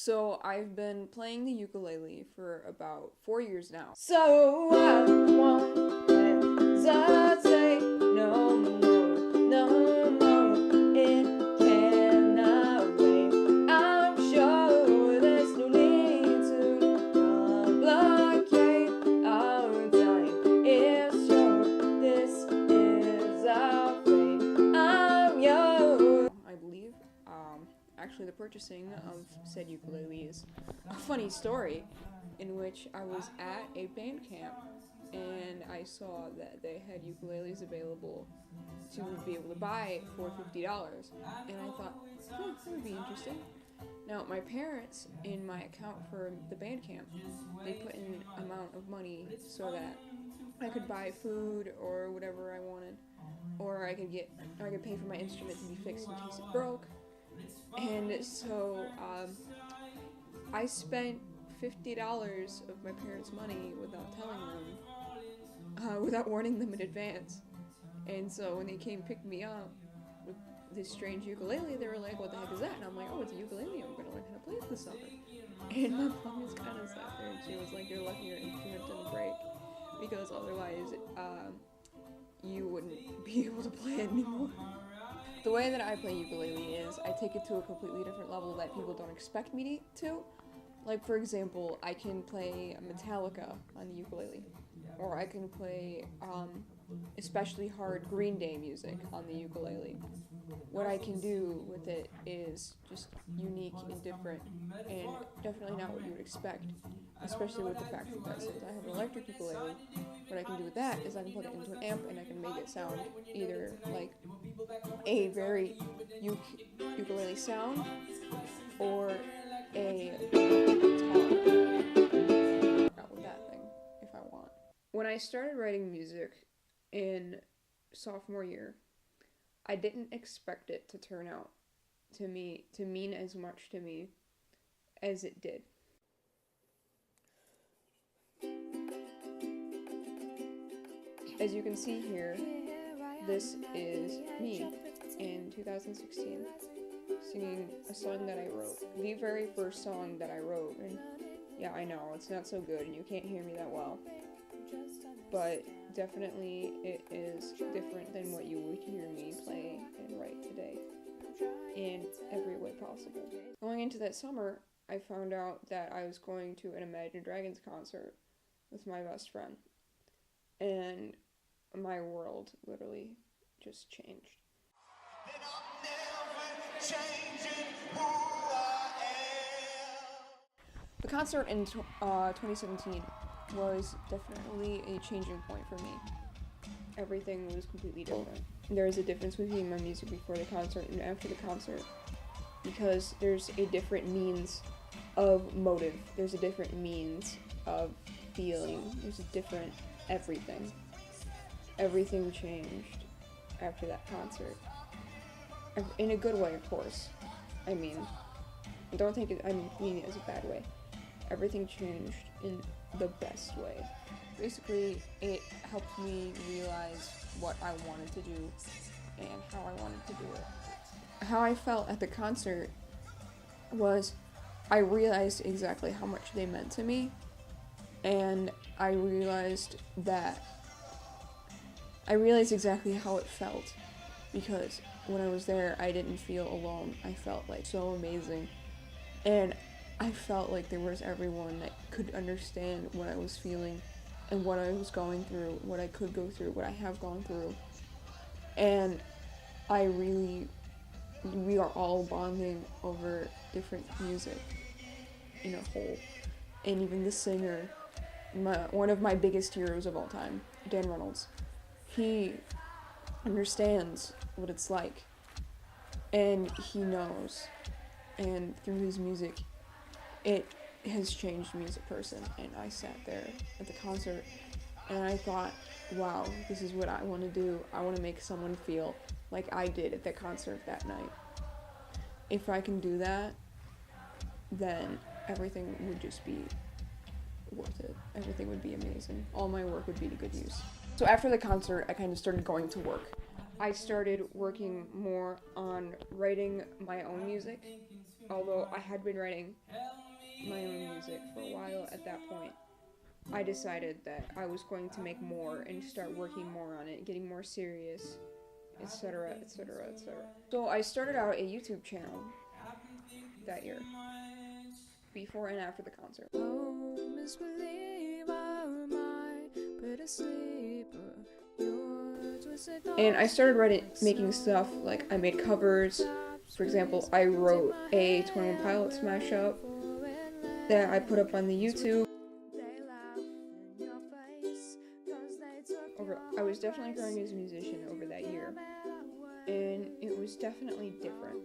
So I've been playing the ukulele for about 4 years now. So I won't hesitate no more, no more. It cannot wait. I'm sure there's no need to complicate our time. It's sure this is our fate. I'm yours. I believe. Actually, the purchasing of said ukulele is a funny story in which I was at a band camp and I saw that they had ukuleles available to be able to buy for $50, and I thought, that would be interesting. Now, my parents, in my account for the band camp, they put in an amount of money so that I could buy food or whatever I wanted, or I could pay for my instrument to be fixed in case it broke. And so I spent $50 of my parents' money without telling them, without warning them in advance. And so when they came pick me up with this strange ukulele, they were like, "What the heck is that?" And I'm like, "Oh, it's a ukulele. I'm gonna learn how to play it this summer." And my mom just kind of sat there and she was like, "You're lucky your instrument didn't break, because otherwise you wouldn't be able to play it anymore." The way that I play ukulele is I take it to a completely different level that people don't expect me to. Like, for example, I can play Metallica on the ukulele, or I can play especially hard Green Day music on the ukulele. What I can do with it is just unique and different, and definitely not what you would expect, especially with the fact that since I have an electric ukulele, what I can do with that is I can put it into an amp and I can make it sound either like a very ukulele sound or a guitar out with that thing if I want. When I started writing music in sophomore year, I didn't expect it to turn out to mean as much to me as it did. As you can see here, this is me in 2016 singing a song that I wrote. The very first song that I wrote, and yeah, I know, it's not so good and you can't hear me that well, but definitely it is different than what you would hear me play and write today in every way possible. Going into that summer, I found out that I was going to an Imagine Dragons concert with my best friend, and my world literally just changed. The concert in 2017 was definitely a changing point for me. Everything was completely different. There is a difference between my music before the concert and after the concert, because there's a different means of motive, there's a different means of feeling, there's a different everything. Everything changed after that concert. In a good way, of course. I mean, don't take it, I mean it as a bad way. Everything changed in the best way. Basically, it helped me realize what I wanted to do and how I wanted to do it. How I felt at the concert was I realized exactly how much they meant to me, and I realized exactly how it felt, because when I was there, I didn't feel alone. I felt like so amazing, and I felt like there was everyone that could understand what I was feeling and what I was going through, what I could go through, what I have gone through. And we are all bonding over different music in a whole. And even the singer, one of my biggest heroes of all time, Dan Reynolds, he understands what it's like, and he knows, and through his music, it has changed me as a person. And I sat there at the concert and I thought, wow, this is what I want to do. I want to make someone feel like I did at that concert that night. If I can do that, then everything would just be worth it. Everything would be amazing. All my work would be to good use. So after the concert, I kind of started going to work. I started working more on writing my own music, although I had been writing my own music for a while at that point, I decided that I was going to make more and start working more on it, getting more serious, etc., etc., etc. So I started out a YouTube channel that year, before and after the concert. And I started making stuff, like I made covers. For example, I wrote a 21 Pilots mashup that I put up on the YouTube. I was definitely growing as a musician over that year, and it was definitely different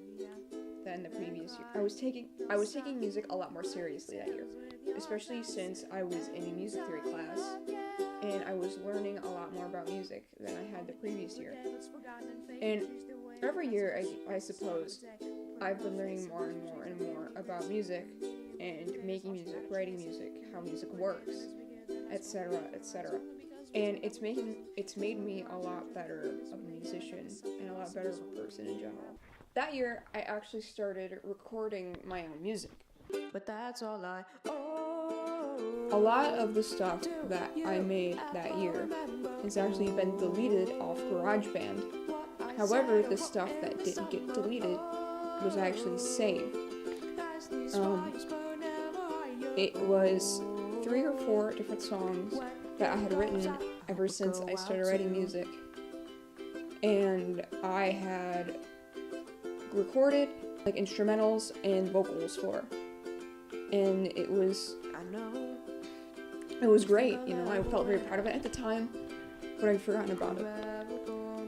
than the previous year. I was taking music a lot more seriously that year, especially since I was in a music theory class, and I was learning a lot more about music than I had the previous year. And every year, I suppose, I've been learning more and more and more about music, and making music, writing music, how music works, etc., etc. And it's made me a lot better of a musician and a lot better of a person in general. That year, I actually started recording my own music. But that's all a lot of the stuff that I made that year has actually been deleted off GarageBand. However, the stuff that didn't get deleted was actually saved. It was 3 or 4 different songs that I had written ever since I started writing music, and I had recorded like instrumentals and vocals for, and it was great, you know. I felt very proud of it at the time, but I'd forgotten about it.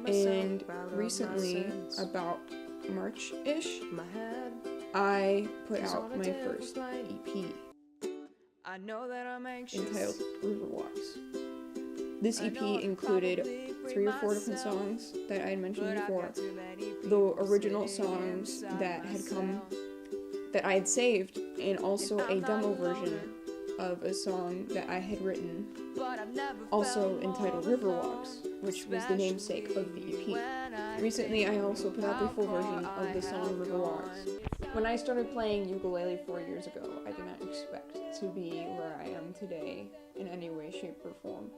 And recently, about March-ish, I put out my first EP entitled Riverwalks. This EP included 3 or 4 different songs that I had mentioned before, the original songs that I had saved, and also a demo version of a song that I had written, also entitled Riverwalks, which was the namesake of the EP. Recently, I also put out the full version of the song Riverwalks. When I started playing ukulele 4 years ago, I did not expect to be where I am today in any way, shape, or form.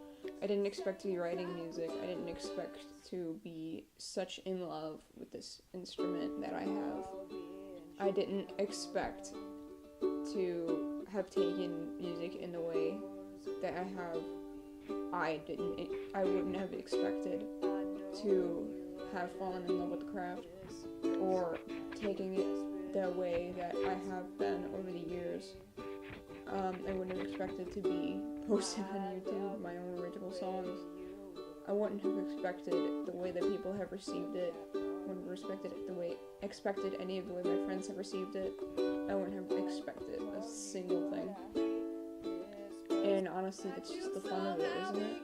I didn't expect to be writing music. I didn't expect to be such in love with this instrument that I have. I didn't expect to have taken music in the way that I have. I wouldn't have expected to have fallen in love with the craft, or taking it the way that I have been over the years. I wouldn't have expected to be posting on YouTube my own original songs. I wouldn't have expected the way that people have received it. Wouldn't have expected any of the way my friends have received it. I wouldn't have expected a single thing. And honestly, it's just the fun of it, isn't it?